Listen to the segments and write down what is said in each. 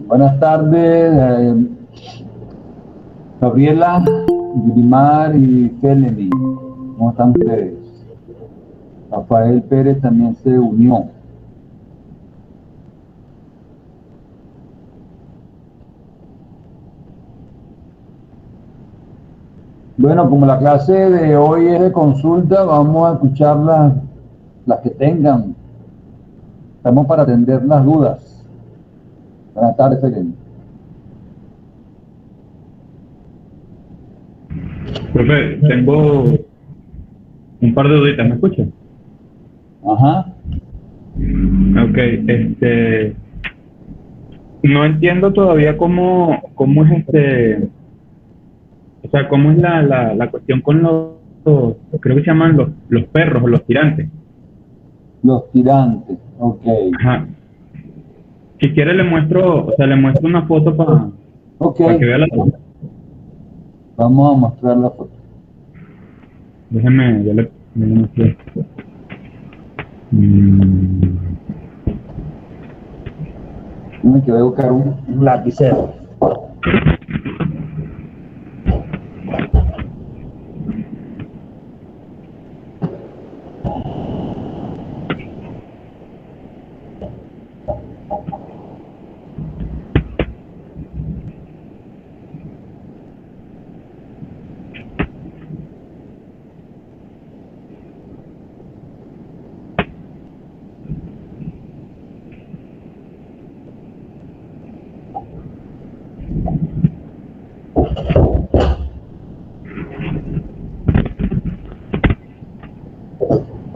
Buenas tardes, Gabriela, Guimar y Feleni. ¿Cómo están ustedes? Rafael Pérez también se unió. Bueno, como la clase de hoy es de consulta, vamos a escuchar las que tengan. Estamos para atender las dudas. Buenas tardes, Feleni. Profe, tengo un par de duditas, ¿me escuchan? Ajá. Ok, no entiendo todavía cómo es o sea, cómo es la cuestión con creo que se llaman los perros o los tirantes. Los tirantes, ok. Ajá. Si quiere le muestro una foto Ok, para que vea la foto. vamos a mostrar la foto. Déjeme, ya le muestro. Que voy a buscar un lapicero.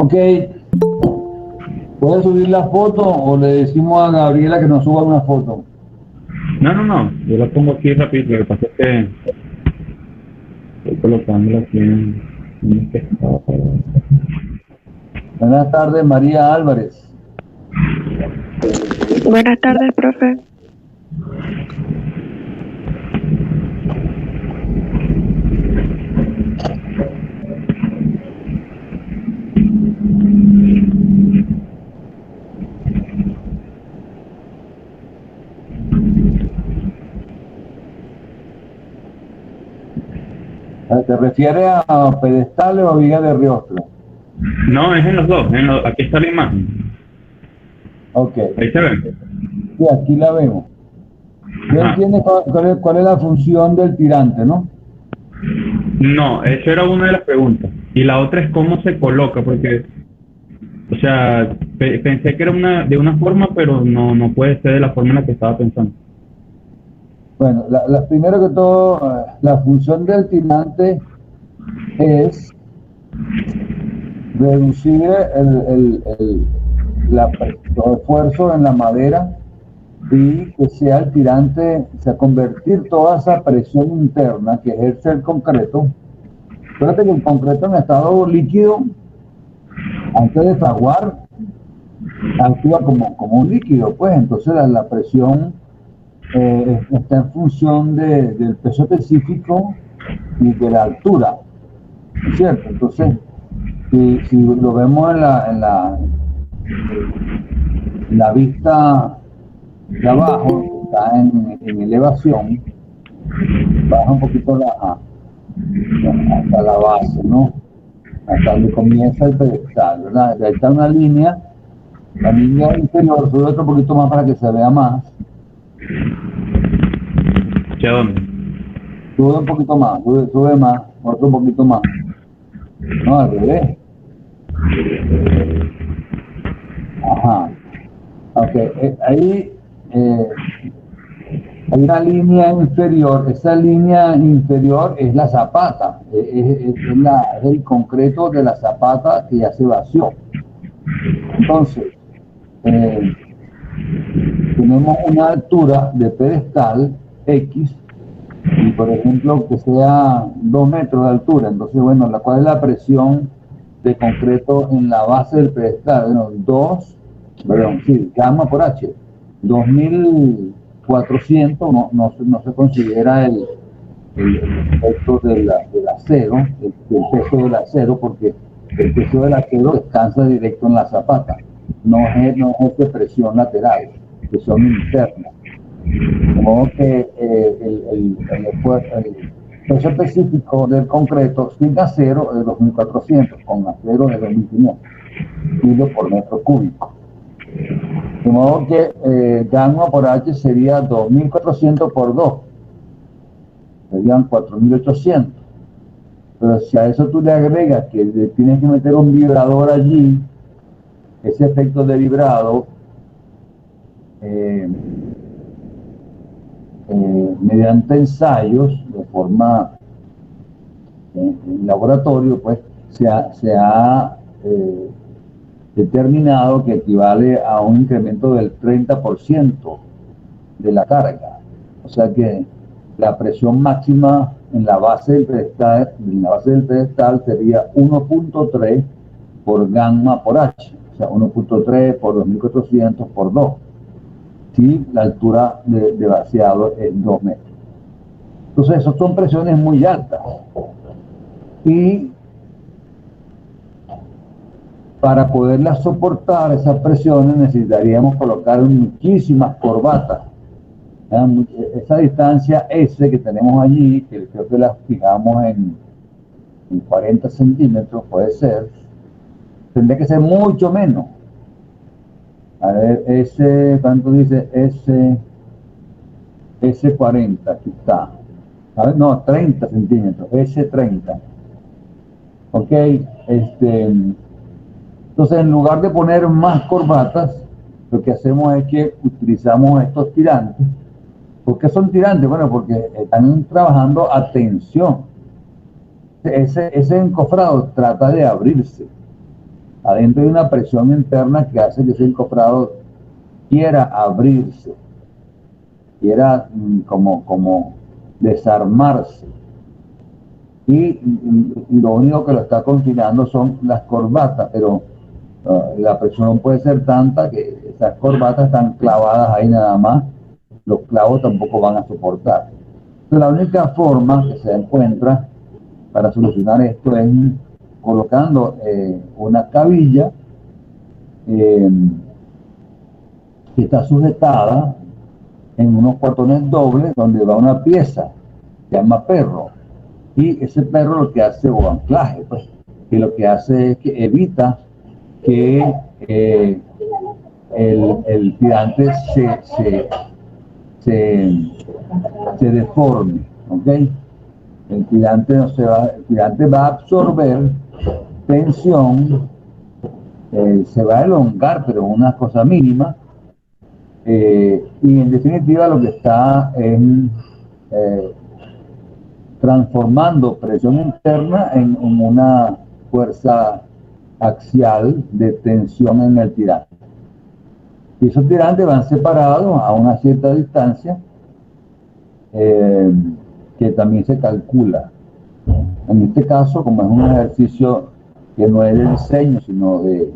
Ok, ¿puede subir la foto o le decimos a Gabriela que nos suba una foto? No, yo la pongo aquí rápido, lo que pasa es que estoy colocándola aquí en este estado. Buenas tardes, María Álvarez. Buenas tardes, profe. ¿Te refieres a pedestales o a viga de riostro? No, es en los dos, aquí está la imagen. Ok, Ahí se ve. sí, aquí la vemos. ¿Usted Ajá. entiende cuál es la función del tirante, no? No, esa era una de las preguntas. Y la otra es cómo se coloca, porque, o sea, pensé que era de una forma, pero no puede ser de la forma en la que estaba pensando. Bueno, primero que todo, la función del tirante es reducir el esfuerzo en la madera y que sea el tirante, o sea, convertir toda esa presión interna que ejerce el concreto. Fíjate que el concreto en estado líquido, antes de fraguar, actúa como un líquido, pues entonces la presión está en función del peso específico y de la altura, ¿no es cierto? Entonces, si lo vemos en la vista de abajo, que está en elevación, baja un poquito hasta la base, ¿no? Hasta donde comienza el pedestal, ¿verdad? Ahí está una línea, la línea inferior, sube otro poquito más para que se vea más. ¿Hacia dónde? Sube un poquito más, sube más, otro poquito más. No, al revés. Ajá. Ok, ahí hay una línea inferior. Esa línea inferior es la zapata, es el concreto de la zapata que ya se vació. Entonces, tenemos una altura de pedestal X, y por ejemplo que sea 2 metros de altura. Entonces, bueno, ¿cuál es la presión de concreto en la base del pedestal? Bueno, gamma por H, 2400, no se considera el efecto del acero, el peso del acero, porque el peso del acero descansa directo en la zapata, no es de presión lateral, presión interna. De modo que el peso específico del concreto sin acero es 2400, con acero es 2500 kilos por metro cúbico. De modo que gamma por H sería 2400 por 2, serían 4800. Pero si a eso tú le agregas que le tienes que meter un vibrador allí, ese efecto de vibrado, mediante ensayos de forma en laboratorio, pues se ha determinado que equivale a un incremento del 30% de la carga. O sea que la presión máxima en la base del pedestal sería 1.3 por gamma por H, o sea, 1.3 por 2400 por 2, si la altura de vaciado es 2 metros. Entonces, esas son presiones muy altas. Y para poderlas soportar, esas presiones, necesitaríamos colocar muchísimas corbatas. Esa distancia S que tenemos allí, que creo que la fijamos en 40 centímetros, puede ser, tendría que ser mucho menos. A ver, ¿cuánto dice? S40, aquí está. A ver, no, 30 centímetros, S30. Ok, entonces en lugar de poner más corbatas, lo que hacemos es que utilizamos estos tirantes. ¿Por qué son tirantes? Bueno, porque están trabajando a tensión. Ese encofrado trata de abrirse. Adentro hay una presión interna que hace que ese encofrado quiera abrirse, quiera como desarmarse. Y lo único que lo está confinando son las corbatas, pero la presión puede ser tanta que esas corbatas están clavadas ahí nada más. Los clavos tampoco van a soportar. Entonces, la única forma que se encuentra para solucionar esto es colocando una cabilla que está sujetada en unos portones dobles donde va una pieza, se llama perro, y ese perro lo que hace, o anclaje, pues, que lo que hace es que evita que el tirante se deforme, ¿ok? El tirante va a absorber tensión, se va a elongar, pero una cosa mínima, y en definitiva lo que está es transformando presión interna en una fuerza axial de tensión en el tirante. Y esos tirantes van separados a una cierta distancia que también se calcula. En este caso, como es un ejercicio que no es de diseño, sino de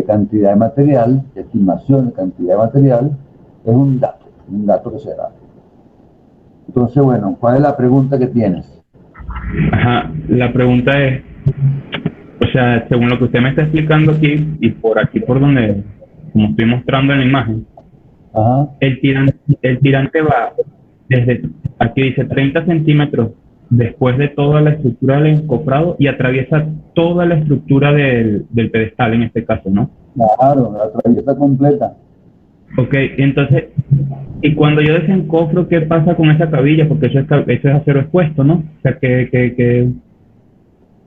cantidad de material, de estimación de cantidad de material, es un dato que se da. Entonces, bueno, ¿cuál es la pregunta que tienes? Ajá, la pregunta es, o sea, según lo que usted me está explicando aquí, y por aquí por donde, como estoy mostrando en la imagen, Ajá. el tirante va desde, aquí dice 30 centímetros después de toda la estructura del encofrado y atraviesa toda la estructura del pedestal en este caso, ¿no? Claro, la atraviesa completa. Ok, entonces, y cuando yo desencofro, ¿qué pasa con esa cabilla? Porque eso es acero expuesto, ¿no? O sea, que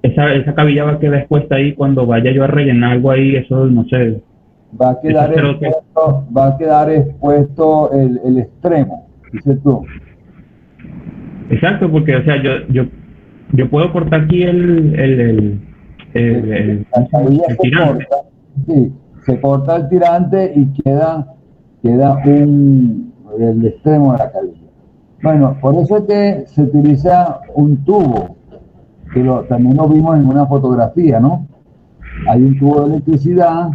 esa cabilla va a quedar expuesta ahí cuando vaya yo a rellenar algo ahí, eso no sé. Va a quedar expuesto el extremo, dices tú. Exacto, porque, o sea, yo puedo cortar aquí el La cabilla se tirante. corta, sí, se corta el tirante y queda queda el extremo de la cabilla. Bueno, por eso es que se utiliza un tubo, que también lo vimos en una fotografía, ¿no? Hay un tubo de electricidad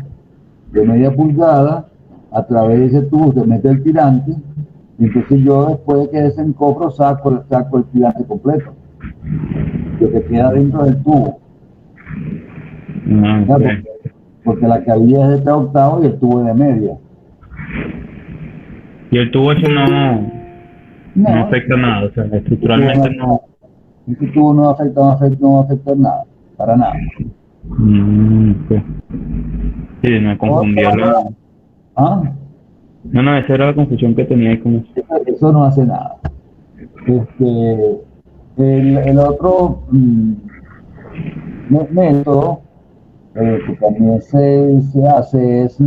de media pulgada, a través de ese tubo se mete el tirante, y entonces yo después de que desencofro saco el tirante completo, lo que queda dentro del tubo. Ah, ¿Ya? ok. Porque la cabilla es de 3 octavos y el tubo es de media. Y el tubo eso no No, afecta nada, o sea, este tubo estructuralmente no, no. este tubo no va a afectar nada, para nada. Ok. Sí, me confundió la. ¿Ah? No, no, esa era la confusión que tenía ahí con eso. Eso no hace nada. Este, el otro método que también se hace es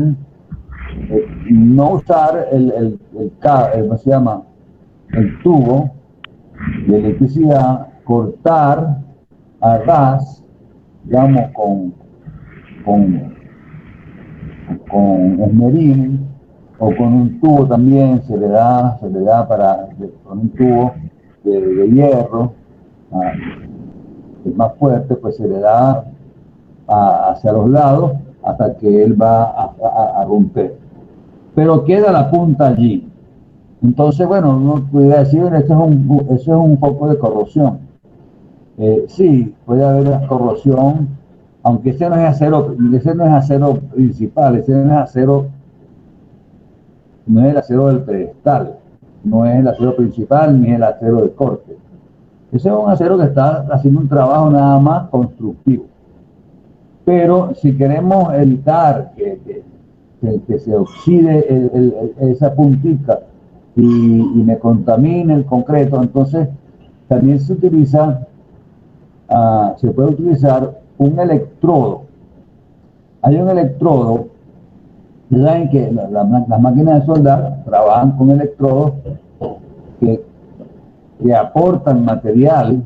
no usar ¿cómo se llama? El tubo de electricidad, cortar a ras, digamos, con, con esmeril o con un tubo también, se le da con un tubo de hierro, ah, es más fuerte, pues se le da hacia los lados hasta que él va a romper. Pero queda la punta allí. Entonces, bueno, uno pudiera decir, bueno, eso es un foco de corrosión. Sí, puede haber corrosión, aunque ese no es acero principal, ese no es acero, no es el acero del pedestal, no es el acero principal ni el acero de corte. Ese es un acero que está haciendo un trabajo nada más constructivo. Pero si queremos evitar que se oxide esa puntita y me contamine el concreto, entonces también se puede utilizar un electrodo. Hay un electrodo, saben que las máquinas de soldar trabajan con electrodos que, que aportan material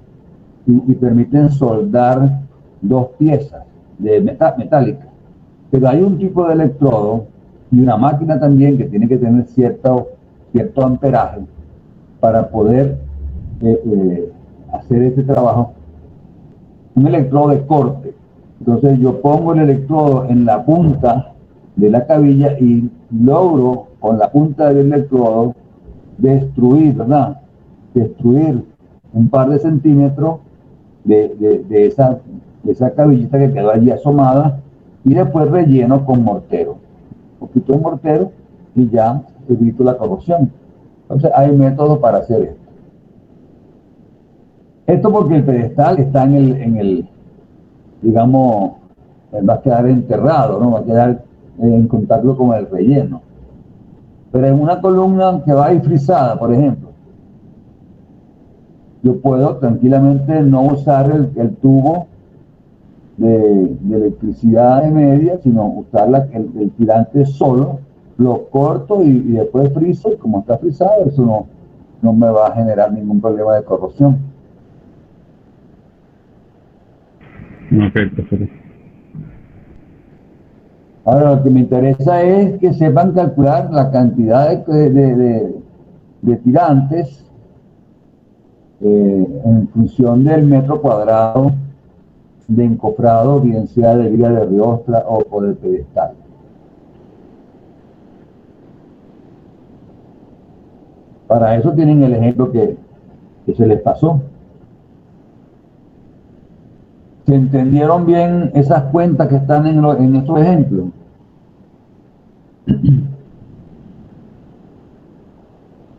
y permiten soldar dos piezas metálicas. Pero hay un tipo de electrodo y una máquina también que tiene que tener cierto amperaje para poder hacer este trabajo, un electrodo de corte. Entonces yo pongo el electrodo en la punta de la cabilla y logro con la punta del electrodo destruir, ¿verdad? Destruir un par de centímetros de esa cabillita que quedó allí asomada y después relleno con mortero. Un poquito de mortero y ya evito la corrosión. Entonces hay métodos para hacer esto. Esto porque el pedestal está digamos, va a quedar enterrado, ¿no? Va a quedar en contacto con el relleno. Pero en una columna que va ahí frisada, por ejemplo, yo puedo tranquilamente no usar el tubo de electricidad de media, sino usar el tirante solo, lo corto y después friso, y como está frisado, eso no me va a generar ningún problema de corrosión. Ok, perfecto. Ahora, lo que me interesa es que sepan calcular la cantidad de tirantes en función del metro cuadrado de encofrado, bien sea de viga de riostra o de pedestal. Para eso tienen el ejemplo que se les pasó. ¿Se entendieron bien esas cuentas que están en estos ejemplos?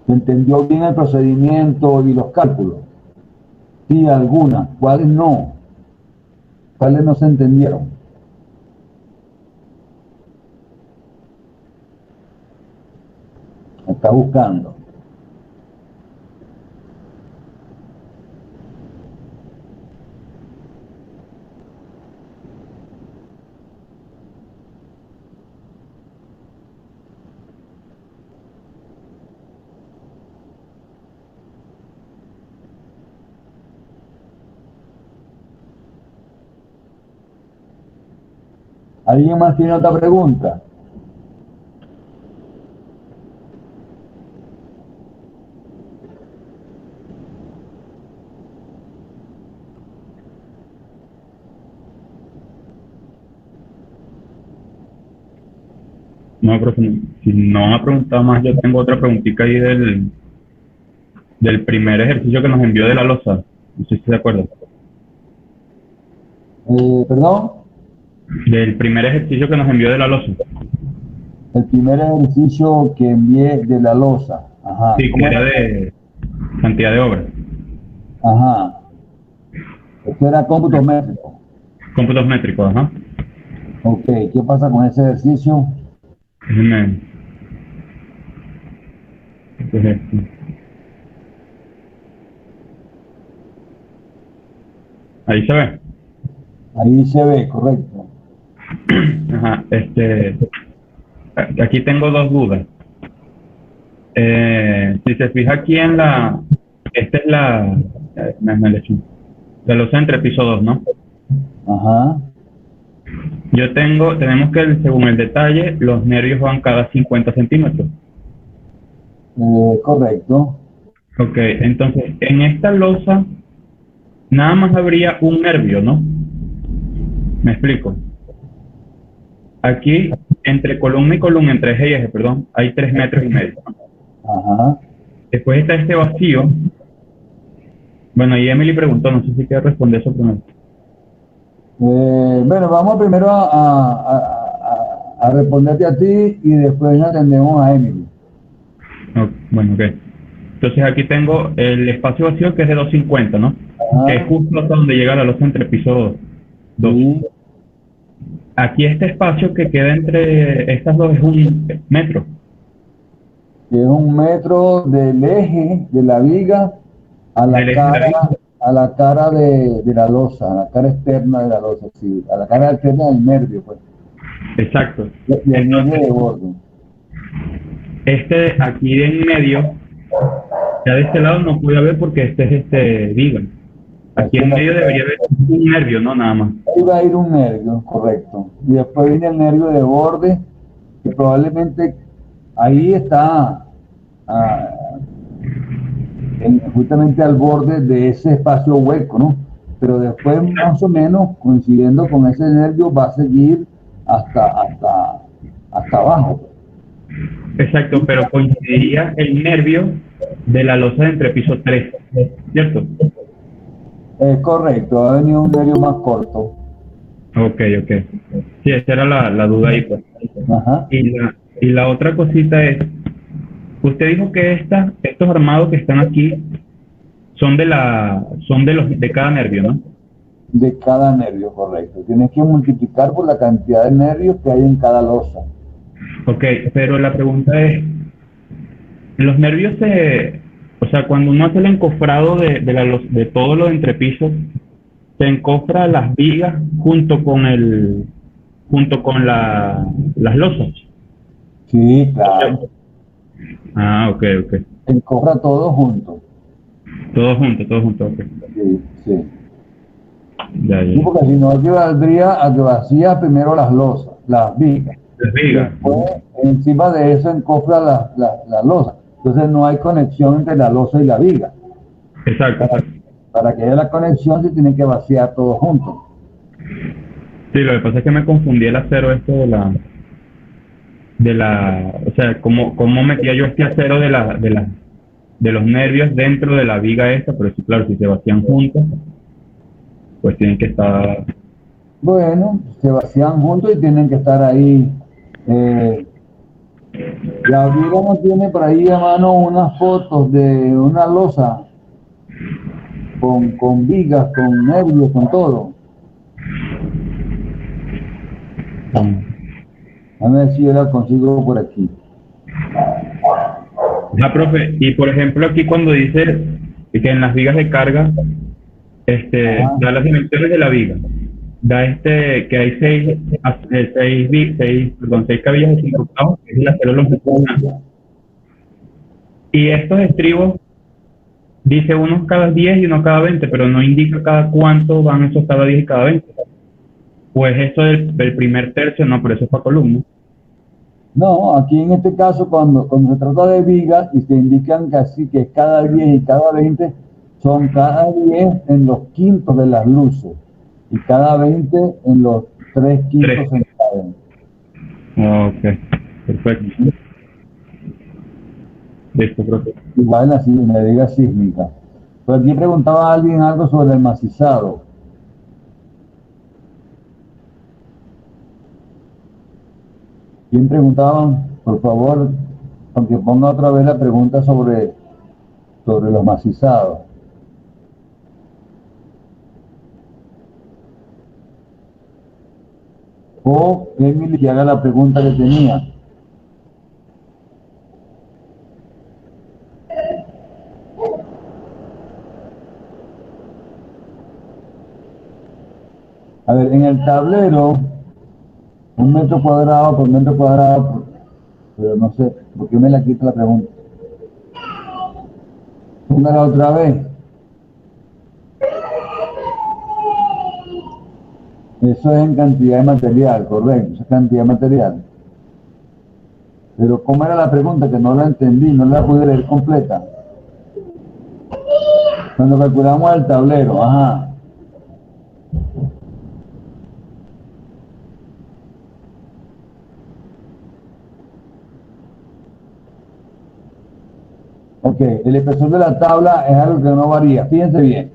¿Se entendió bien el procedimiento y los cálculos? Sí, algunas. ¿Cuáles no? ¿Cuáles no se entendieron? Está buscando. ¿Alguien más tiene otra pregunta? No, profe, si no me ha preguntado más, yo tengo otra preguntita ahí del primer ejercicio que nos envió de la losa. No sé si se acuerda. Perdón, Del primer ejercicio que nos envió de la losa. el primer ejercicio que envié de la losa. Ajá. Sí, que ¿Cómo era era? de cantidad de obras. Ajá. Esto era cómputo métrico. Cómputos métricos, ajá. Ok, ¿qué pasa con ese ejercicio? Déjeme- entonces, ahí se ve. Ahí se ve, correcto. Ajá, aquí tengo dos dudas. Si se fija aquí en esta es me le eché. La losa entre piso 2, ¿no? Ajá. Tenemos que según el detalle, los nervios van cada 50 centímetros. Correcto. Ok, entonces en esta losa nada más habría un nervio, ¿no? Me explico. Aquí, entre eje y eje, perdón, hay 3,5 metros. Ajá. Después está este vacío. Bueno, y Emily preguntó, no sé si quiere responder eso primero. Bueno, vamos primero a responderte a ti y después atendemos a Emily. Bueno, ok. Entonces aquí tengo el espacio vacío que es de 250, ¿no? Que es Ajá. justo hasta donde llega la losa entre piso 2. Sí, Aquí este espacio que queda entre estas dos es 1 metro. que es 1 metro del eje de la viga a Del la eje de la cara, viga. a la cara de la losa, a la cara externa de la losa, sí, a la cara externa del nervio, pues, Exacto. y el nervio de Entonces, borde. este aquí en medio, ya de este lado no puede haber porque este es viga. Aquí Aquí en medio debería haber un nervio, no nada más. ahí va a ir un nervio, correcto. Y después viene el nervio de borde, que probablemente ahí está ah, justamente al borde de ese espacio hueco, ¿no? Pero después, más o menos, coincidiendo con ese nervio, va a seguir hasta abajo. Exacto, pero coincidiría el nervio de la losa de entre piso 3, ¿cierto? Es correcto, va a venir un nervio más corto. Ok, ok. Sí, esa era la duda ahí, pues. Ajá. Y la otra cosita es, usted dijo que estos armados que están aquí son de cada nervio, ¿no? De cada nervio, correcto. Tienes que multiplicar por la cantidad de nervios que hay en cada losa. Ok, pero la pregunta es, los nervios o sea, cuando uno hace el encofrado de todo lo de entrepiso, se encofra las vigas junto con las losas. Sí, claro. Ah, ok, ok. Se cobra todo junto. Todo junto, ok. Sí, sí. Ya, Sí, ya. porque si no equivaldría a que vacía primero las losas, las vigas. Las Y vigas. después, encima de eso, encofra la losa. Entonces no hay conexión entre la losa y la viga. Exacto, Para, exacto. para que haya la conexión se tiene que vaciar todo junto. Sí, lo que pasa es que me confundí el acero o sea, cómo metía yo este acero de los nervios dentro de la viga esta, pero sí, claro, si se vacían juntos, pues tienen que estar. Bueno, se vacían juntos y tienen que estar ahí. eh, la viga no tiene por ahí a mano unas fotos de una losa con vigas, con nervios, con todo. A ver si yo la consigo por aquí. Profe, y por ejemplo aquí cuando dice que en las vigas de carga, Ajá. da las dimensiones de la viga, da que hay seis cabillas de 5 clavos, que es el acero longitudinal. Y estos estribos dice unos cada 10 y unos cada 20, pero no indica cada cuánto van esos cada 10 y cada 20. Pues eso del primer tercio, no, pero eso es para columna. No, aquí en este caso, cuando se trata de vigas y se indican que así que cada 10 y cada 20, son cada 10 en los quintos de las luces y cada 20 en los 3 quintos Tres. centavos. Ok. Perfecto. Listo, profe. Igual en la medida sísmica. Por aquí preguntaba alguien algo sobre el macizado. ¿Quién preguntaba? Por favor, aunque ponga otra vez la pregunta sobre los macizados. O Emily que haga la pregunta que tenía. A ver, en el tablero, un metro cuadrado por metro cuadrado, pero no sé, ¿por qué me la quita la pregunta? Póngala otra vez. Eso es en cantidad de material, correcto, eso es cantidad de material. Pero ¿cómo era la pregunta? Que no la entendí, no la pude leer completa. Cuando calculamos el tablero, ajá. Ok, el espesor de la tabla es algo que no varía. Fíjense bien.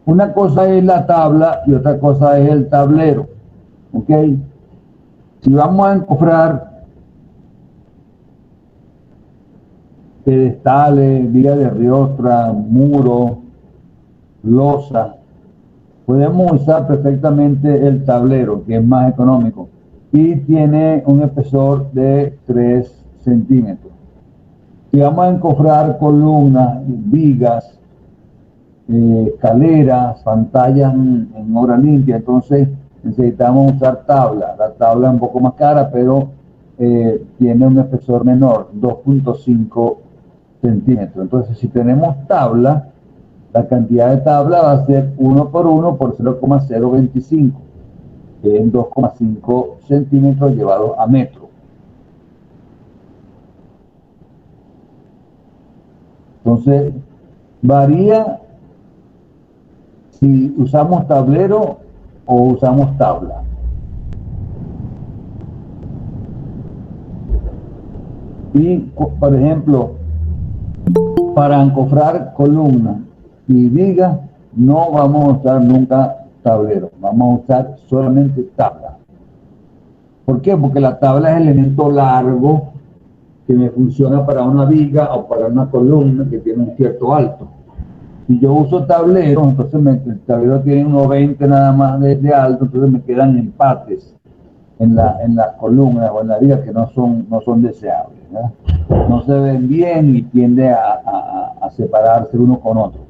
Una cosa es la tabla y otra cosa es el tablero. Ok. Si vamos a encofrar pedestales, vigas de riostra, muro, losa, podemos usar perfectamente el tablero, que es más económico. Y tiene un espesor de 3 centímetros. Si vamos a encofrar columnas, vigas, escaleras, pantallas en obra limpia, entonces necesitamos usar tabla. La tabla es un poco más cara, pero tiene un espesor menor, 2.5 centímetros. Entonces, si tenemos tabla, la cantidad de tabla va a ser 1 por 1 por 0,025, que es 2,5 centímetros llevados a metro. Entonces, varía si usamos tablero o usamos tabla. Y, por ejemplo, para encofrar columnas y vigas, no vamos a usar nunca tablero, vamos a usar solamente tabla. ¿Por qué? Porque la tabla es el elemento largo que me funciona para una viga o para una columna que tiene un cierto alto. Si yo uso tablero, entonces el tablero tiene unos 20 nada más de alto, entonces me quedan empates en las columnas o en la viga que no son deseables, ¿verdad? No se ven bien y tiende a separarse uno con otro.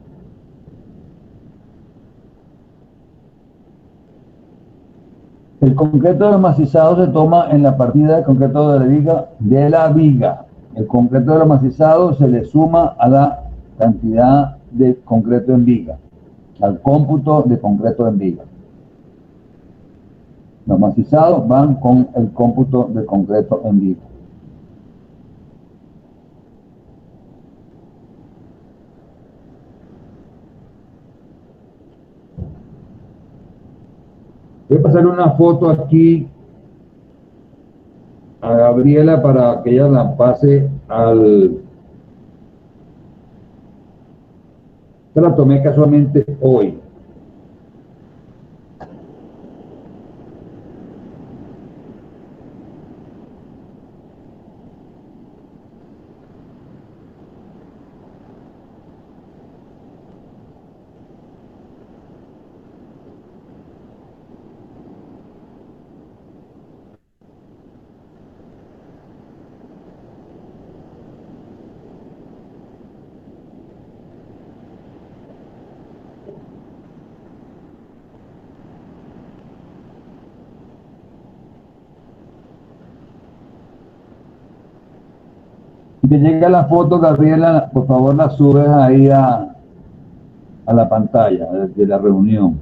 El concreto de macizado se toma en la partida de concreto de la viga. El concreto de macizado se le suma a la cantidad de concreto en viga, al cómputo de concreto en viga. Los macizados van con el cómputo de concreto en viga. Voy a pasar una foto aquí a Gabriela para que ella la pase al... Esta la tomé casualmente hoy. Si te llega la foto, Gabriela, por favor la subes ahí a la pantalla de la reunión.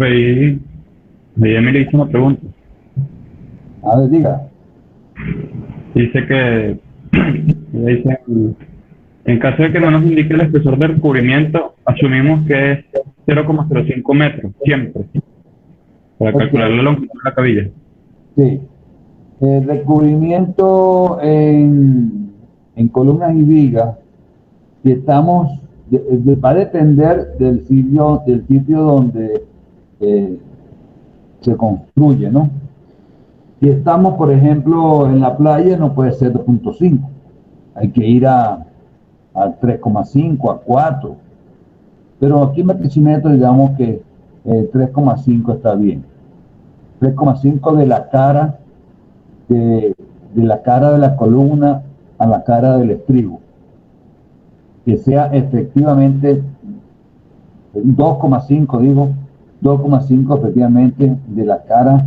Profe, ahí Emily hizo una pregunta. A ver, diga. Dice que, dice, en caso de que no nos indique el espesor del recubrimiento, asumimos que es 0,05 metros, siempre, para Ok, calcular la longitud de la cabilla. sí. El recubrimiento en columnas y vigas, si estamos, va a depender del sitio donde eh, se construye, ¿no? Si estamos, por ejemplo, en la playa, no puede ser 2.5. Hay que ir a 3,5, a 4. Pero aquí en Barquisimeto, digamos que 3,5 está bien. 3,5 de la cara de la cara de la columna a la cara del estribo. Que sea efectivamente 2,5, digo, 2,5 efectivamente de la cara,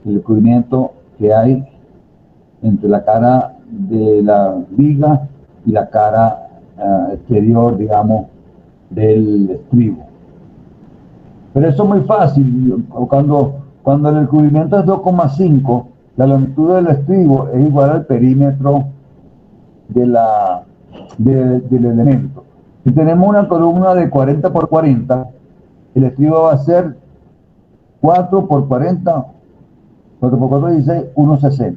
el cubrimiento que hay entre la cara de la viga y la cara exterior, digamos, del estribo. Pero eso es muy fácil. Cuando el recubrimiento es 2,5, la longitud del estribo es igual al perímetro del elemento. Si tenemos una columna de 40 por 40, el estribo va a ser 4 por 40, 4 por 4, 16, 1,60.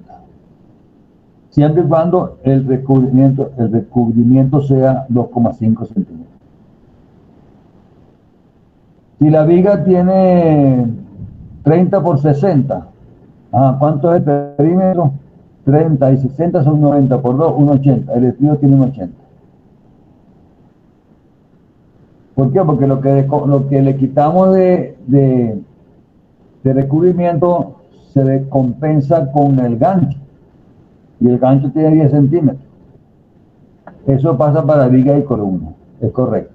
Siempre y cuando el recubrimiento sea 2,5 centímetros. Si la viga tiene 30 por 60, ¿cuánto es el perímetro? 30 y 60 son 90 por 2, 1,80. El estribo tiene 1,80. ¿Por qué? Porque lo que le quitamos de recubrimiento se compensa con el gancho. Y el gancho tiene 10 centímetros. Eso pasa para viga y columna. Es correcto.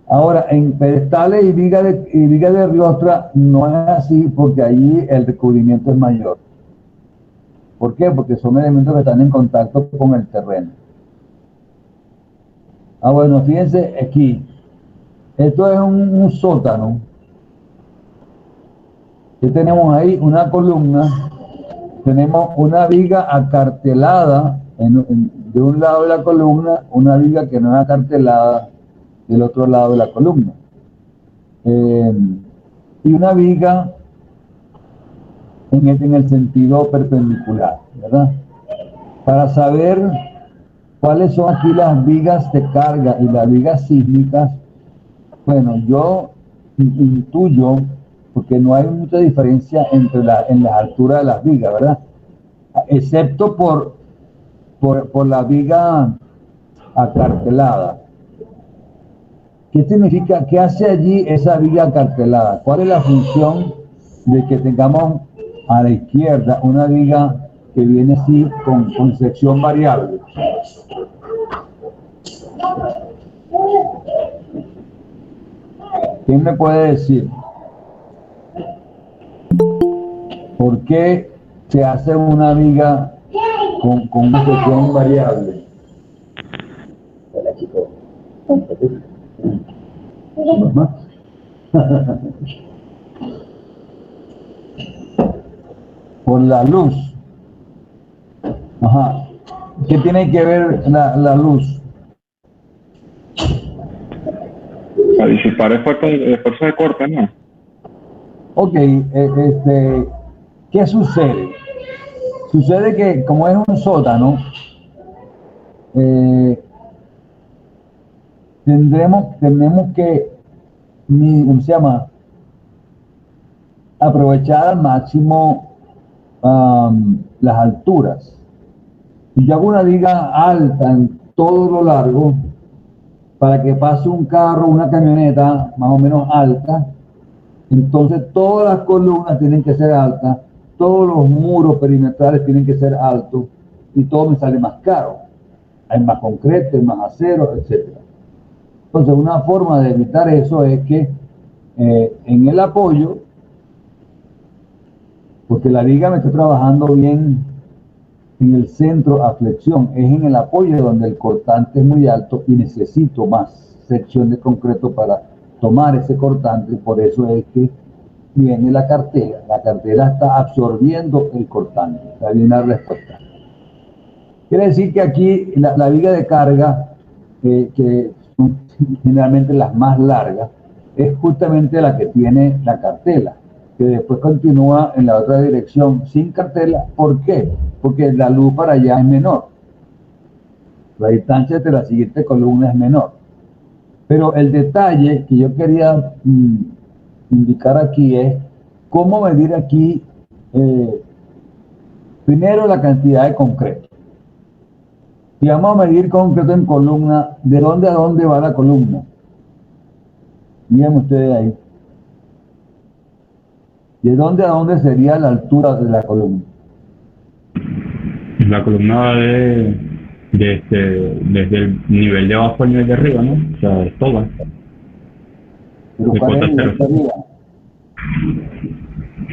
Ahora, en pedestales y viga de riostra no es así, porque allí el recubrimiento es mayor. ¿Por qué? Porque son elementos que están en contacto con el terreno. Bueno, fíjense aquí. Esto es un sótano. ¿Qué tenemos ahí? Una columna. Tenemos una viga acartelada de un lado de la columna, una viga que no es acartelada del otro lado de la columna. Y una viga en el sentido perpendicular, ¿verdad? Para saber cuáles son aquí las vigas de carga y las vigas sísmicas, bueno, yo intuyo, porque no hay mucha diferencia en las alturas de las vigas, ¿verdad? Excepto por la viga acartelada. ¿Qué significa? ¿Qué hace allí esa viga acartelada? ¿Cuál es la función de que tengamos a la izquierda una viga que viene así con sección variable? ¿Quién me puede decir por qué se hace una viga con una sección variable? Hola, chicos. Por la luz. Ajá. ¿Qué tiene que ver la luz? A disipar esfuerzo de corte, ¿no? Ok, ¿qué sucede? Sucede que como es un sótano, tenemos que, ¿cómo se llama? Aprovechar al máximo las alturas. Si yo hago una viga alta en todo lo largo, para que pase un carro, una camioneta más o menos alta, entonces todas las columnas tienen que ser altas, todos los muros perimetrales tienen que ser altos, y todo me sale más caro. Hay más concreto, hay más acero, etc. Entonces, una forma de evitar eso es que en el apoyo, porque la viga me está trabajando bien en el centro a flexión, es en el apoyo donde el cortante es muy alto y necesito más sección de concreto para tomar ese cortante, por eso es que viene la cartela está absorbiendo el cortante. Está bien la respuesta. Quiere decir que aquí la viga de carga, que son generalmente las más largas, es justamente la que tiene la cartela, que después continúa en la otra dirección sin cartela. ¿Por qué? Porque la luz para allá es menor. La distancia de la siguiente columna es menor. Pero el detalle que yo quería indicar aquí es cómo medir aquí, primero, la cantidad de concreto. Si vamos a medir concreto en columna, ¿de dónde a dónde va la columna? Miren ustedes ahí. ¿De dónde a dónde sería la altura de la columna? La columna va desde el nivel de abajo al nivel de arriba, ¿no? O sea, es toda. Pero De ¿cuál es cota el cero. nivel de arriba?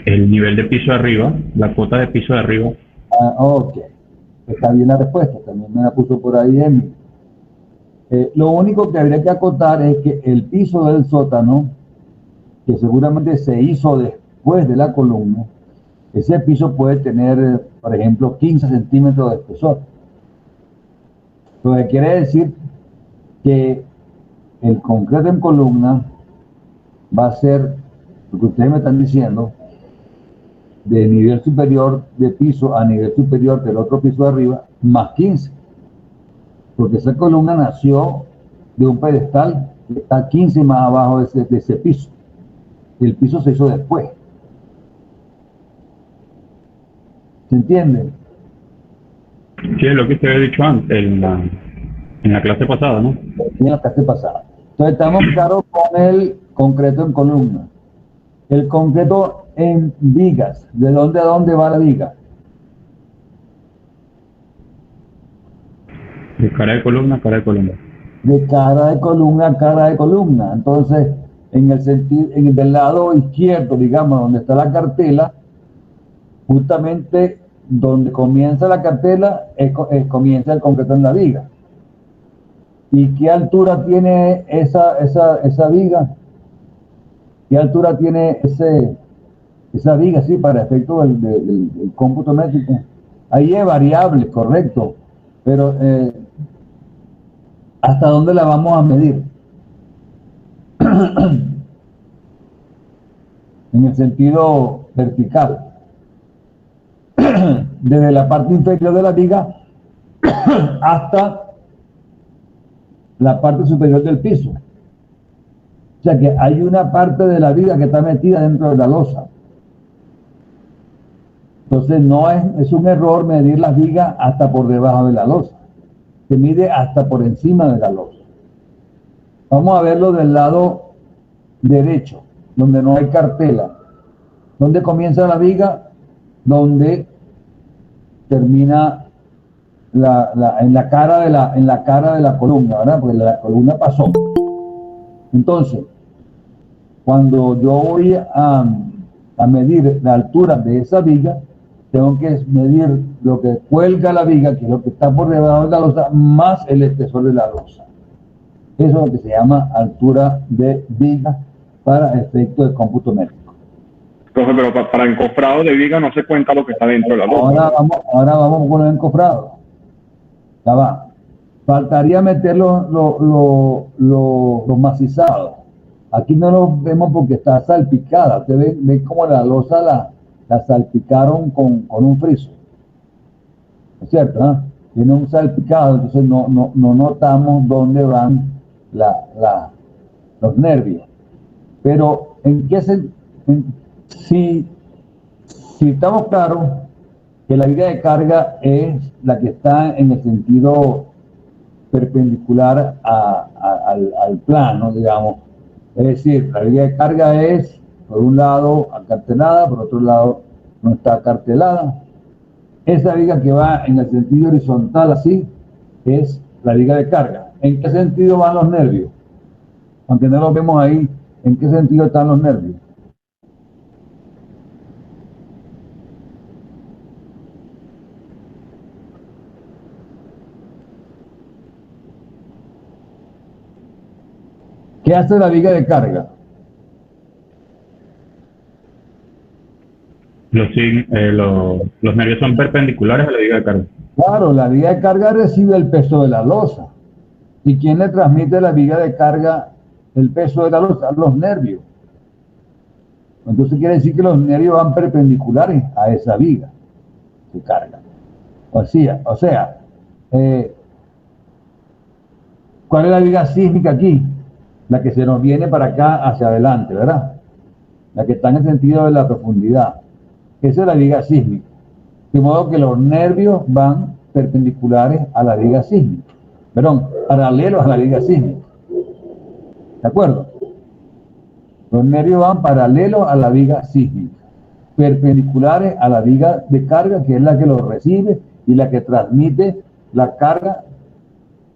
El nivel de piso de arriba, la cuota de piso de arriba. Ah, ok. Está bien la respuesta, también me la puso por ahí Emily. Lo único que habría que acotar es que el piso del sótano, que seguramente se hizo después de la columna, ese piso puede tener, por ejemplo, 15 centímetros de espesor. Lo que quiere decir que el concreto en columna va a ser, lo que ustedes me están diciendo, de nivel superior de piso a nivel superior del otro piso de arriba, más 15. Porque esa columna nació de un pedestal que está 15 más abajo de ese piso. El piso se hizo después. ¿Se entiende? Sí, es lo que usted había dicho antes, en la clase pasada, ¿no? En la clase pasada. Entonces estamos claros con el concreto en columna. El concreto en vigas. ¿De dónde a dónde va la viga? De cara de columna a cara de columna. De cara de columna a cara de columna. Entonces, en el sentido, en el del lado izquierdo, digamos, donde está la cartela, justamente donde comienza la cartela, comienza el concreto en la viga. ¿Y qué altura tiene esa viga? ¿Qué altura tiene esa viga, sí, para efecto del cómputo métrico? Ahí es variable, correcto, pero ¿hasta dónde la vamos a medir? En el sentido vertical. Desde la parte inferior de la viga hasta la parte superior del piso. O sea que hay una parte de la viga que está metida dentro de la losa. Entonces no es un error medir las vigas hasta por debajo de la losa. Se mide hasta por encima de la losa. Vamos a verlo del lado derecho, donde no hay cartela. ¿Dónde comienza la viga? Donde termina en la cara de la columna, ¿verdad? Porque la columna pasó. Entonces, cuando yo voy a medir la altura de esa viga, tengo que medir lo que cuelga la viga, que es lo que está por debajo de la losa, más el espesor de la losa. Eso es lo que se llama altura de viga para efecto de cómputo métrico. Entonces, pero para encofrado de viga no se cuenta lo que está dentro de la losa. Ahora vamos con el encofrado. Ya va. Faltaría meter los macizados. Aquí no los vemos porque está salpicada. Ustedes ven cómo la losa la salpicaron con un friso. ¿Es cierto? ¿Eh? Tiene un salpicado, entonces no notamos dónde van los nervios. Pero si estamos claros que la viga de carga es la que está en el sentido perpendicular al plano, digamos. Es decir, la viga de carga es, por un lado, acartelada, por otro lado, no está acartelada. Esa viga que va en el sentido horizontal así, es la viga de carga. ¿En qué sentido van los nervios? Aunque no los vemos ahí, ¿en qué sentido están los nervios? ¿Qué hace la viga de carga? Los nervios son perpendiculares a la viga de carga. Claro, la viga de carga recibe el peso de la losa. ¿Y quién le transmite a la viga de carga el peso de la losa? Los nervios. Entonces quiere decir que los nervios van perpendiculares a esa viga de carga. O sea, eh, ¿cuál es la viga sísmica aquí? La que se nos viene para acá hacia adelante, ¿verdad? La que está en el sentido de la profundidad. Esa es la viga sísmica. De modo que los nervios van perpendiculares a la viga sísmica. Perdón, paralelos a la viga sísmica. ¿De acuerdo? Los nervios van paralelos a la viga sísmica, perpendiculares a la viga de carga, que es la que los recibe y la que transmite la carga.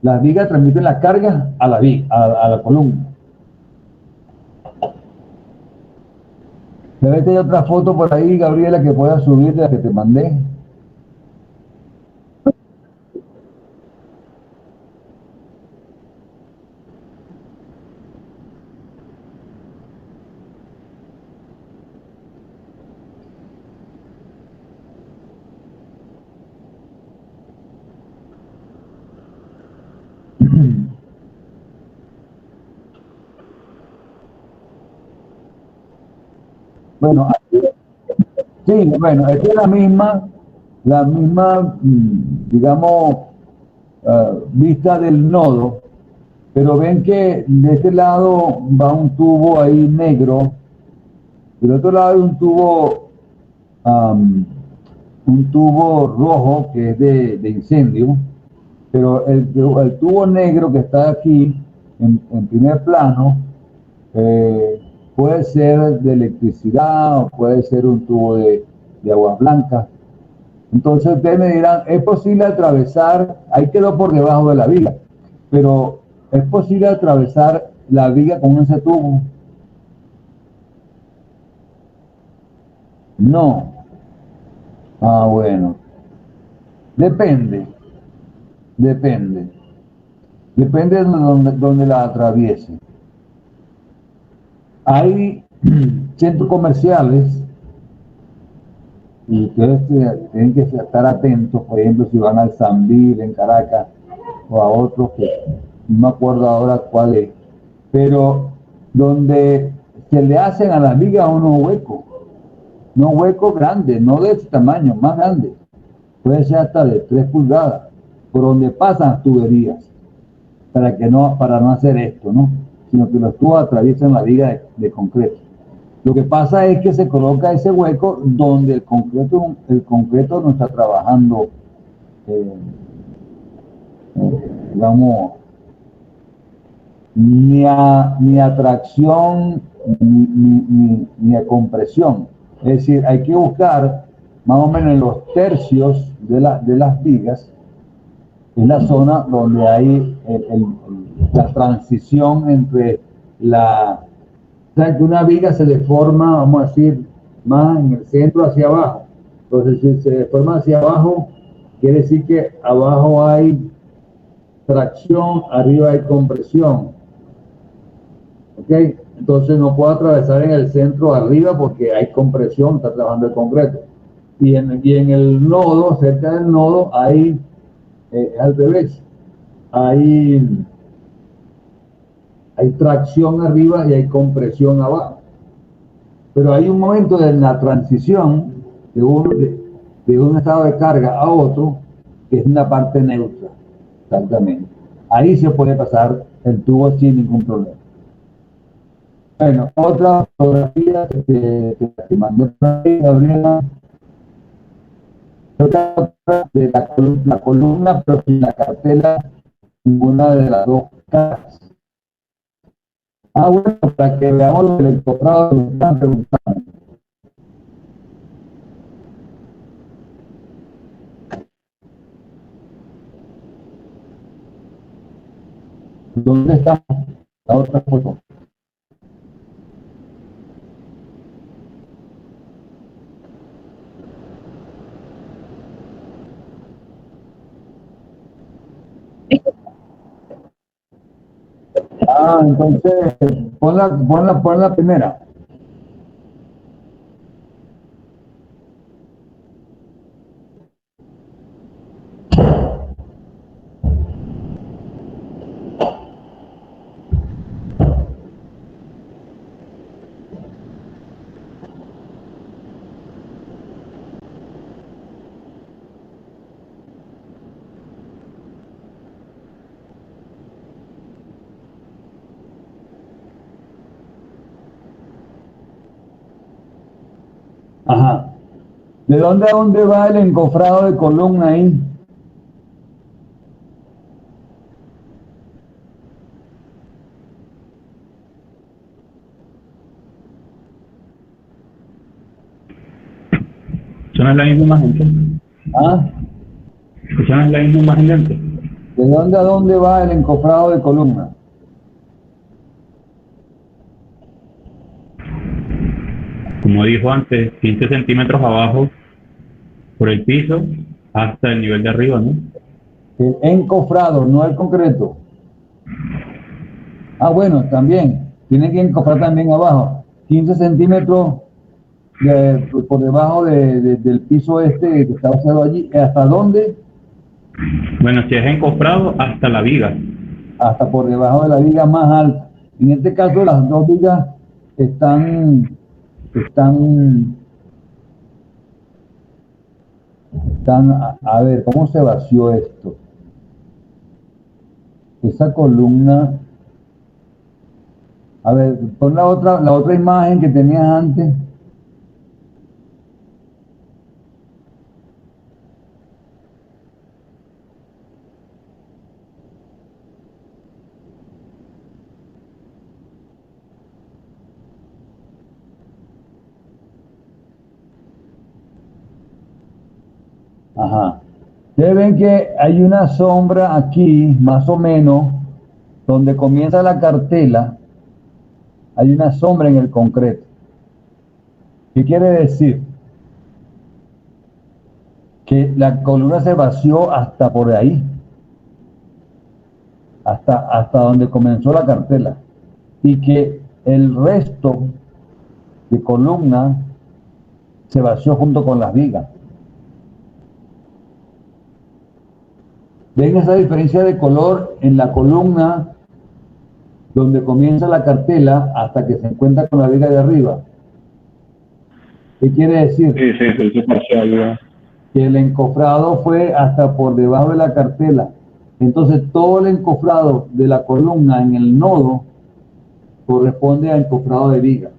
Las vigas transmiten la carga a la viga, a la columna. ¿Sabes que hay otra foto por ahí, Gabriela, que puedas subir de la que te mandé? Bueno, sí, bueno, esta es la misma, digamos, vista del nodo, pero ven que de este lado va un tubo ahí negro, del otro lado hay un tubo rojo que es de incendio, pero el tubo negro que está aquí en primer plano eh, puede ser de electricidad o puede ser un tubo de agua blanca. Entonces ustedes me dirán, ¿es posible atravesar? Ahí quedó por debajo de la viga, pero ¿es posible atravesar la viga con ese tubo? No. Ah, bueno. Depende, depende. Depende de donde la atraviese. Hay centros comerciales y ustedes tienen que estar atentos, por ejemplo, si van al Sambil en Caracas o a otros que no me acuerdo ahora cuál es, pero donde se le hacen a las vigas unos huecos grandes, no de ese tamaño, más grandes, puede ser hasta de 3 pulgadas, por donde pasan tuberías, para no hacer esto, ¿no? Sino que los tubos atraviesan la viga de concreto. Lo que pasa es que se coloca ese hueco donde el concreto no está trabajando, eh, digamos, ni a tracción ni a compresión. Es decir, hay que buscar más o menos en los tercios de las vigas, en la zona donde hay la transición entre la... O sea, que una viga se deforma, vamos a decir, más en el centro hacia abajo. Entonces, si se deforma hacia abajo, quiere decir que abajo hay tracción, arriba hay compresión. ¿Ok? Entonces no puedo atravesar en el centro arriba porque hay compresión, está trabajando el concreto. Y en el nodo, cerca del nodo, hay, al revés, hay, hay tracción arriba y hay compresión abajo. Pero hay un momento de la transición de un estado de carga a otro, que es una parte neutra, exactamente. Ahí se puede pasar el tubo sin ningún problema. Bueno, otra fotografía que te mandé por ahí, Gabriela, otra de la columna, pero sin la cartela, ninguna de las dos caras. Ah, bueno, para que veamos los electroprados que me están preguntando. ¿Dónde está la otra foto? Entonces, pon la primera. Ajá. ¿De dónde a dónde va el encofrado de columna ahí? ¿Eso no es la misma imagen? ¿Ah? ¿Eso no es la misma imagen de antes? ¿De dónde a dónde va el encofrado de columna? Como dijo antes, 15 centímetros abajo por el piso hasta el nivel de arriba, ¿no? El encofrado, no el concreto. Bueno, también. Tiene que encofrar también abajo. 15 centímetros por debajo del piso este que está usado allí. ¿Hasta dónde? Bueno, si es encofrado, hasta la viga. Hasta por debajo de la viga más alta. En este caso, las dos vigas están, a ver, ¿cómo se vació esto? Esa columna, a ver, pon la otra imagen que tenías antes. Ajá. Ustedes ven que hay una sombra aquí, más o menos, donde comienza la cartela, hay una sombra en el concreto. ¿Qué quiere decir? Que la columna se vació hasta por ahí, hasta donde comenzó la cartela, y que el resto de columna se vació junto con las vigas. ¿Ven esa diferencia de color en la columna donde comienza la cartela hasta que se encuentra con la viga de arriba? ¿Qué quiere decir? Sí, parcial. Que el encofrado fue hasta por debajo de la cartela. Entonces todo el encofrado de la columna en el nodo corresponde al encofrado de viga.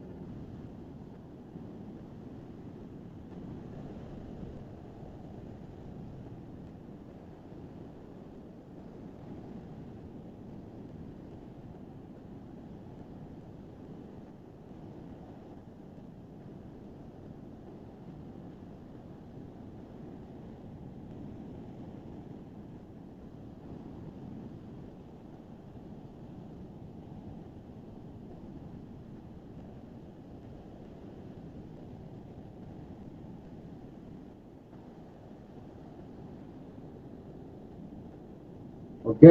¿Ok?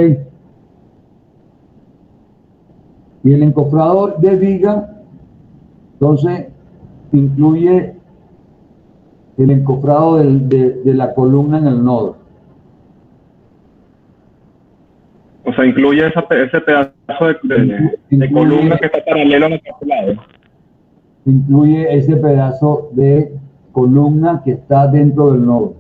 Y el encofrado de viga, entonces, incluye el encofrado de la columna en el nodo. O sea, incluye ese pedazo de columna que está paralelo a la cartelado. Incluye ese pedazo de columna que está dentro del nodo.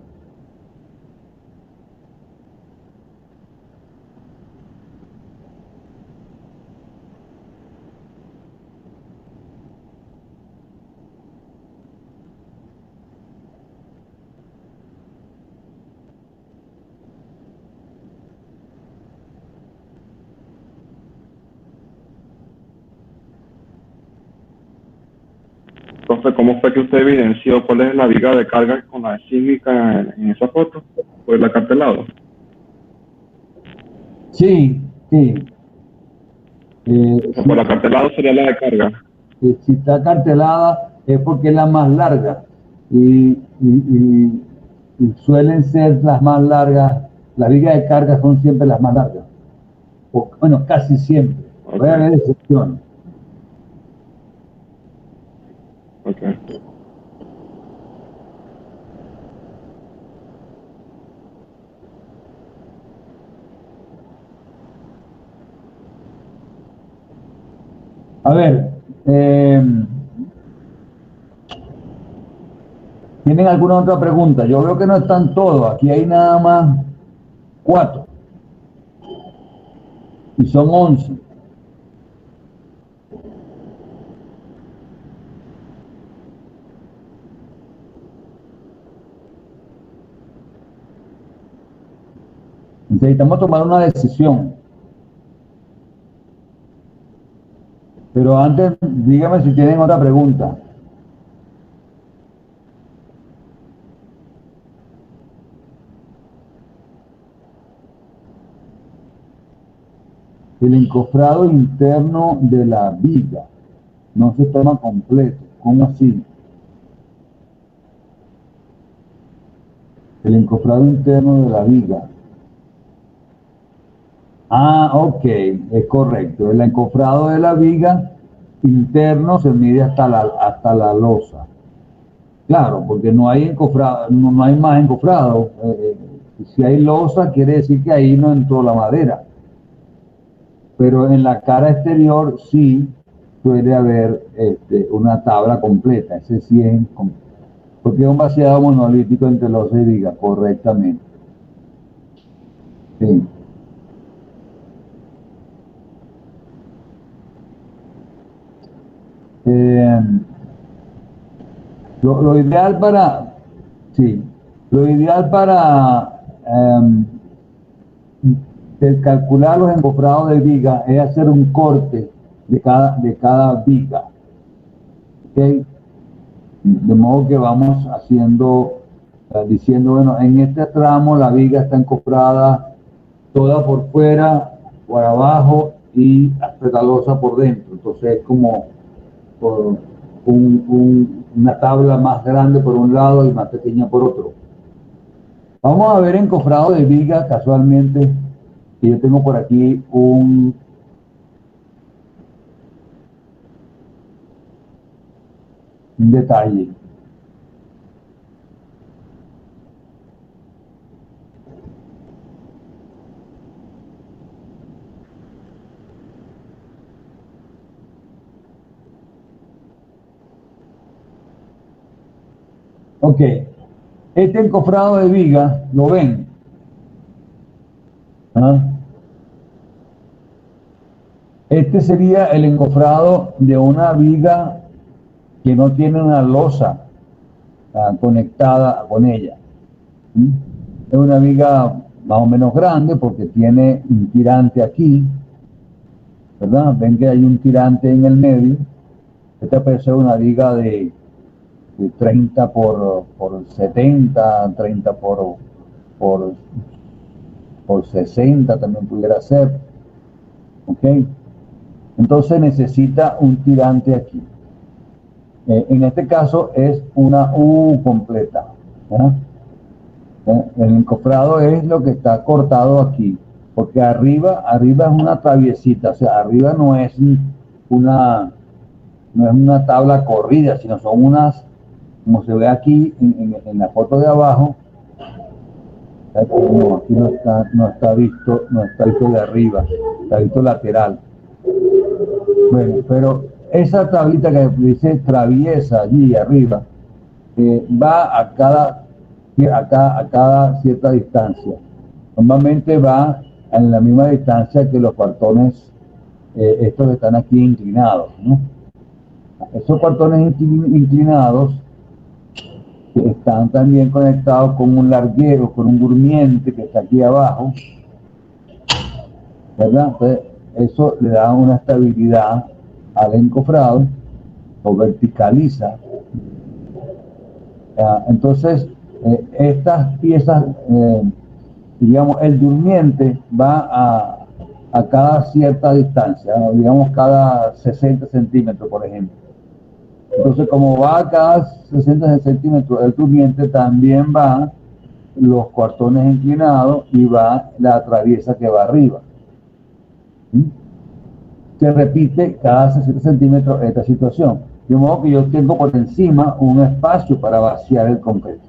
Entonces, ¿cómo fue que usted evidenció cuál es la viga de carga con la sísmica en esa foto? Pues la cartelado. Sí. Por la cartelado sería la de carga. Si está cartelada es porque es la más larga y suelen ser las más largas. Las vigas de carga son siempre las más largas, bueno, casi siempre. Ok, Puede haber excepciones. ok. A ver, ¿tienen alguna otra pregunta? Yo veo que no están todos. Aquí hay nada más 4 y son 11. Necesitamos tomar una decisión. Pero antes, dígame si tienen otra pregunta. El encofrado interno de la viga no se toma completo. ¿Cómo así? El encofrado interno de la viga. Ah, ok, es correcto. El encofrado de la viga interno se mide hasta la losa. Claro, porque no hay encofrado, no hay más encofrado. Si hay losa, quiere decir que ahí no entró la madera. Pero en la cara exterior sí suele haber una tabla completa. Ese sí es, porque es un vaciado monolítico entre losa y viga, correctamente. Sí. Eh, lo ideal para, sí, lo ideal para calcular los encofrados de viga es hacer un corte de cada viga. ¿Ok? De modo que vamos haciendo, diciendo, bueno, en este tramo la viga está encofrada toda por fuera, por abajo y hasta la losa por dentro. Entonces es como por una tabla más grande por un lado y más pequeña por otro. Vamos a ver encofrado de viga casualmente, que yo tengo por aquí un detalle. Ok, este encofrado de viga, ¿lo ven? ¿Ah? Este sería el encofrado de una viga que no tiene una losa conectada con ella. ¿Mm? Es una viga más o menos grande porque tiene un tirante aquí, ¿verdad? Ven que hay un tirante en el medio. Esta puede ser una viga de 30 por 70, 30 por, por 60 también pudiera ser. ¿Ok? Entonces necesita un tirante aquí. En este caso es una U completa. ¿Eh? El encofrado es lo que está cortado aquí, porque arriba es una traviesita, o sea, arriba no es una tabla corrida, sino son unas, como se ve aquí en la foto de abajo. No, aquí no está visto de arriba, está visto lateral. Bueno, pero esa tablita que dice traviesa allí arriba, va a cada cierta distancia. Normalmente va en la misma distancia que los cuartones, estos que están aquí inclinados, ¿no? Esos cuartones inclinados están también conectados con un larguero, con un durmiente que está aquí abajo, ¿verdad? Entonces, eso le da una estabilidad al encofrado, lo verticaliza. Entonces, estas piezas, digamos, el durmiente va a cada cierta distancia, ¿no? Digamos cada 60 centímetros, por ejemplo. Entonces, como va a cada 60 centímetros el durmiente, también va los cuartones inclinados y va la traviesa que va arriba. ¿Sí? se repite cada 60 centímetros esta situación. De modo que yo tengo por encima un espacio para vaciar el concreto.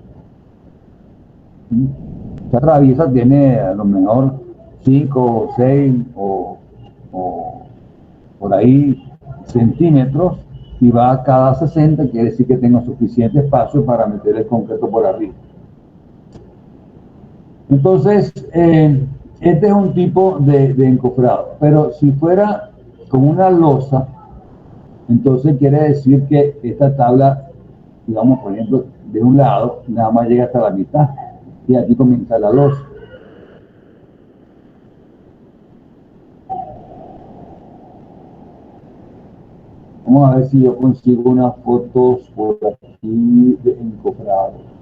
Esta traviesa tiene a lo mejor 5 o 6 o por ahí centímetros y va a cada 60, quiere decir que tengo suficiente espacio para meter el concreto por arriba. Entonces, este es un tipo de encofrado, pero si fuera con una losa, entonces quiere decir que esta tabla, digamos, por ejemplo, de un lado, nada más llega hasta la mitad, y aquí comienza la losa. Vamos a ver si yo consigo unas fotos por aquí de encofrado.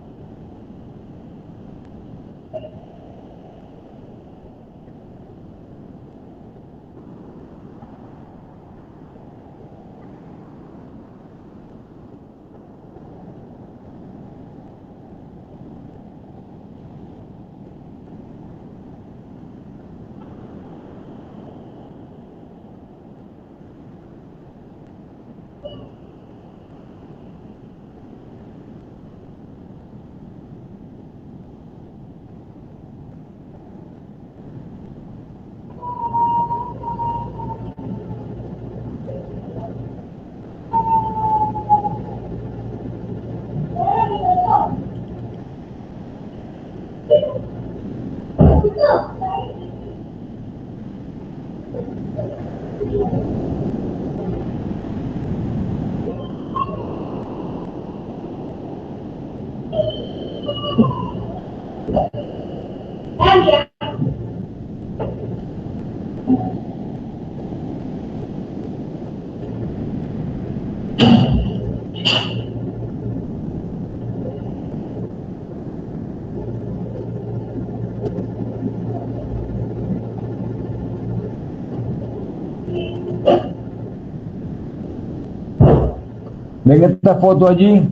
¿Ven esta foto allí?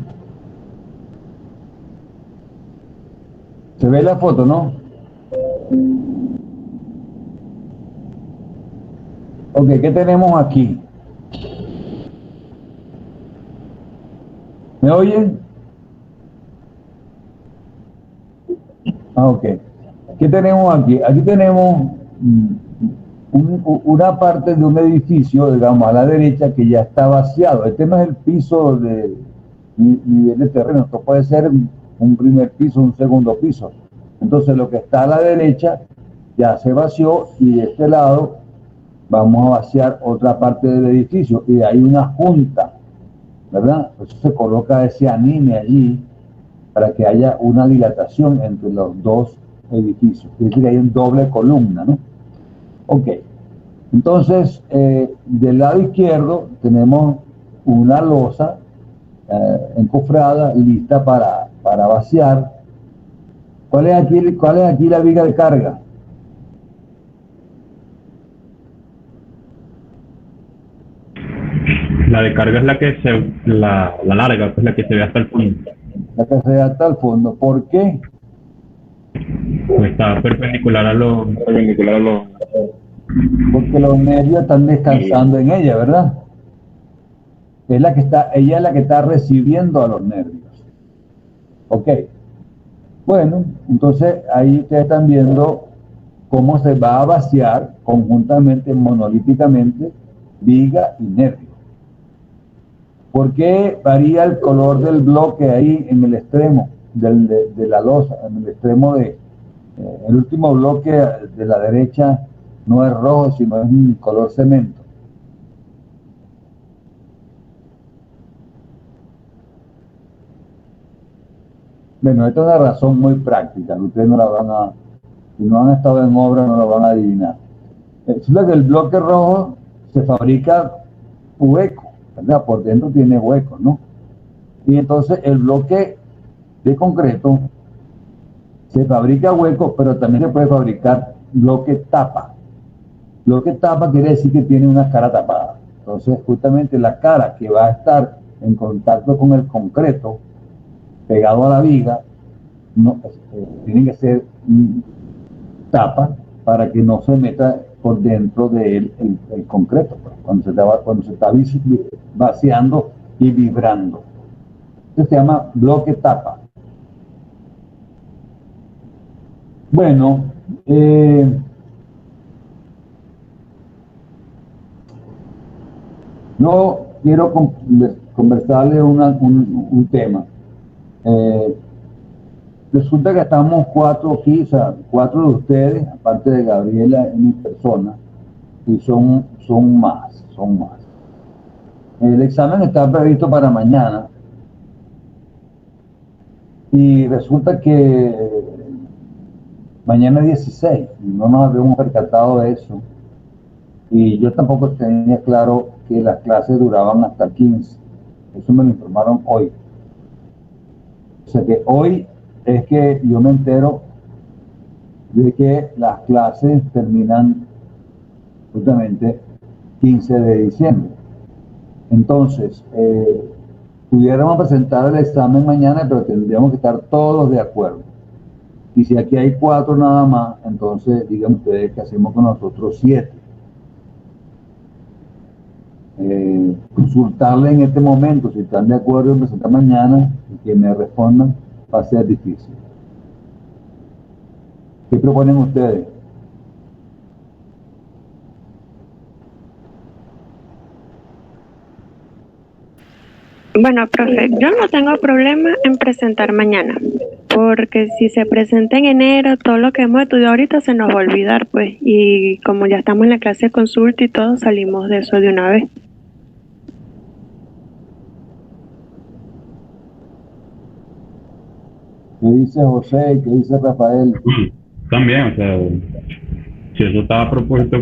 ¿Se ve la foto, no? Ok, ¿qué tenemos aquí? ¿Me oyen? Ok. ¿Qué tenemos aquí? Aquí tenemos una parte de un edificio, digamos, a la derecha, que ya está vaciado. Este no es el piso de nivel de terreno, esto puede ser un primer piso, un segundo piso. Entonces, lo que está a la derecha ya se vació y de este lado vamos a vaciar otra parte del edificio y hay una junta, ¿verdad? Entonces se coloca ese anime allí para que haya una dilatación entre los dos edificios. Es decir, hay una doble columna, ¿no? Ok. Entonces, del lado izquierdo tenemos una losa encofrada, lista para vaciar. ¿Cuál es aquí la viga de carga? La de carga es la que la larga, pues la que se ve hasta el fondo. La que se ve hasta el fondo. ¿Por qué? Pues está perpendicular a los... Porque los nervios están descansando en ella, ¿verdad? Ella es la que está recibiendo a los nervios. Ok. Bueno, entonces ahí ustedes están viendo cómo se va a vaciar conjuntamente, monolíticamente, viga y nervio. ¿Por qué varía el color del bloque ahí en el extremo de la losa, en el extremo de... el último bloque de la derecha no es rojo, sino es un color cemento? Bueno, esta es una razón muy práctica, ustedes no la van a... Si no han estado en obra, no la van a adivinar. Resulta que el bloque rojo se fabrica hueco, ¿verdad? Por dentro tiene huecos, ¿no? Y entonces el bloque de concreto se fabrica hueco, pero también se puede fabricar bloque tapa. Bloque tapa quiere decir que tiene una cara tapada. Entonces, justamente la cara que va a estar en contacto con el concreto, pegado a la viga, no, tiene que ser tapa para que no se meta por dentro del el concreto, pues, cuando se está vaciando y vibrando. Esto se llama bloque tapa. Bueno, no quiero conversarle un tema. Resulta que estamos 4 aquí, o sea, 4 de ustedes, aparte de Gabriela y mi persona, y son más. El examen está previsto para mañana y resulta que mañana es 16 y no nos habíamos percatado de eso. Y yo tampoco tenía claro que las clases duraban hasta 15. Eso me lo informaron hoy. O sea que hoy es que yo me entero de que las clases terminan justamente 15 de diciembre. Entonces, pudiéramos presentar el examen mañana, pero tendríamos que estar todos de acuerdo. Y si aquí hay 4 nada más, entonces digan ustedes qué hacemos con nosotros 7. Consultarle en este momento si están de acuerdo en presentar mañana y que me respondan va a ser difícil. ¿Qué proponen ustedes? Bueno, profe, yo no tengo problema en presentar mañana, porque si se presenta en enero, todo lo que hemos estudiado ahorita se nos va a olvidar, pues, y como ya estamos en la clase de consulta y todo, salimos de eso de una vez. ¿Qué dice José? ¿Qué dice Rafael? También, o sea, si eso estaba propuesto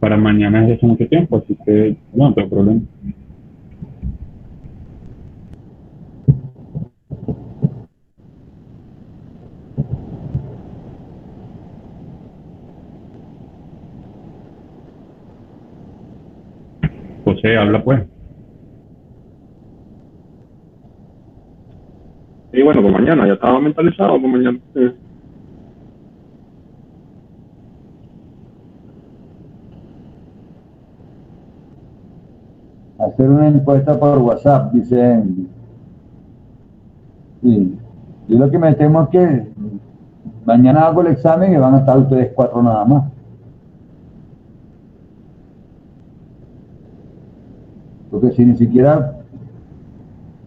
para mañana desde hace mucho tiempo, así que no tengo problema. José, habla pues. Y bueno, pues mañana, ya estaba mentalizado, pues mañana. Hacer una encuesta por WhatsApp, dicen. Sí. Yo lo que me temo es que mañana hago el examen y van a estar ustedes 4 nada más. Porque si ni siquiera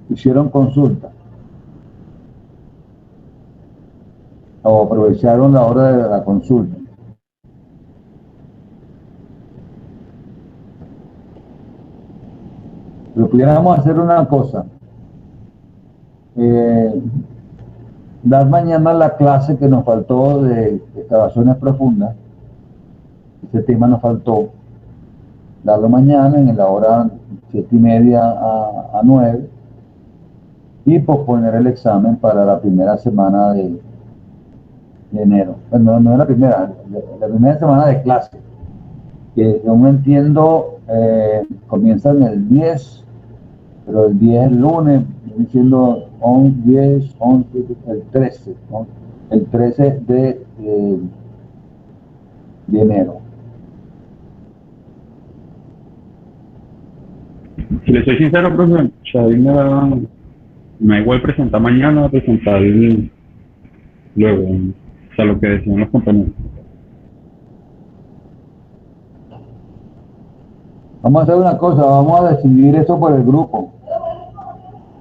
hicieron consulta o aprovecharon la hora de la consulta. Pero pudiéramos hacer una cosa. Dar mañana la clase que nos faltó de excavaciones profundas. Ese tema nos faltó. Darlo mañana en la hora 7:30 a 9 y posponer el examen para la primera semana de enero. Bueno, no es la primera semana de clase, que según entiendo comienzan el 10, pero el 10 es el lunes, diciendo 10, 11, el 13, ¿no? El 13 de enero. Si le soy sincero, profe, o sea, a mí me da igual presentar mañana o presentar luego, o sea, lo que decían los compañeros. Vamos a hacer una cosa, vamos a decidir esto por el grupo.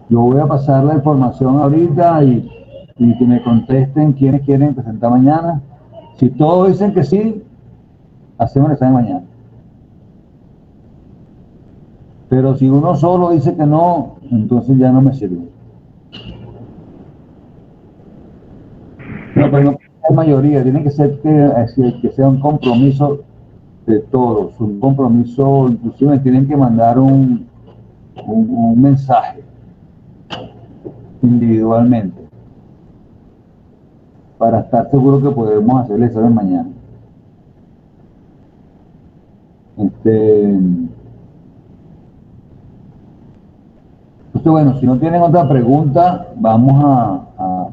Yo voy a pasar la información ahorita y que me contesten quiénes quieren presentar mañana. Si todos dicen que sí, hacemos el examen mañana. Pero si uno solo dice que no, entonces ya no me sirve. No, pero no hay mayoría, tiene que ser que sea un compromiso de todos, un compromiso, inclusive tienen que mandar un mensaje individualmente para estar seguro que podemos hacer el examen mañana. Entonces, bueno, si no tienen otra pregunta, vamos a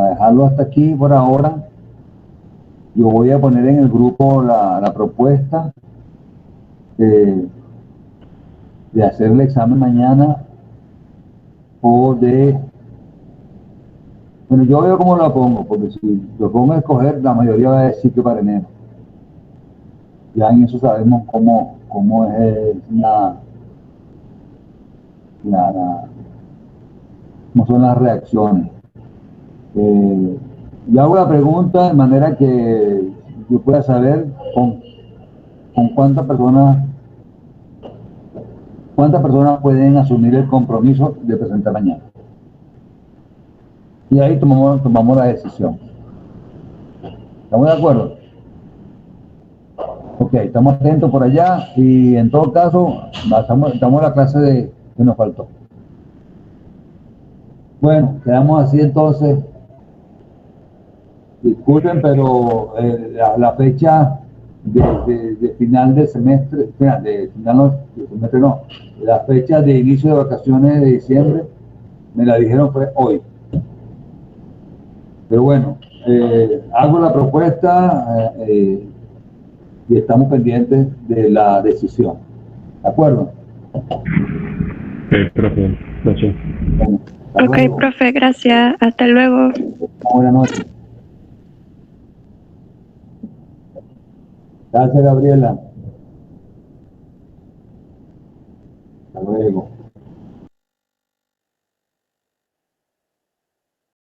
dejar dejarlo hasta aquí por ahora. Yo voy a poner en el grupo la propuesta de hacer el examen mañana o de... Bueno, yo veo cómo lo pongo, porque si lo pongo a escoger, la mayoría va a decir que para enero. Ya en eso sabemos cómo es cómo son las reacciones. Yo hago la pregunta de manera que yo pueda saber con cuántas personas pueden asumir el compromiso de presentar mañana. Y ahí tomamos la decisión. ¿Estamos de acuerdo? Ok, estamos atentos por allá y en todo caso, estamos en la clase que nos faltó. Bueno, quedamos así entonces. Disculpen, pero la fecha de final de semestre, de final de semestre no, la fecha de inicio de vacaciones de diciembre, me la dijeron fue hoy. Pero bueno, hago la propuesta y estamos pendientes de la decisión. ¿De acuerdo? Ok, profe, gracias. Bueno, hasta Ok, luego. profe, gracias. Hasta luego. Buenas noches. Gracias, Gabriela. Hasta luego.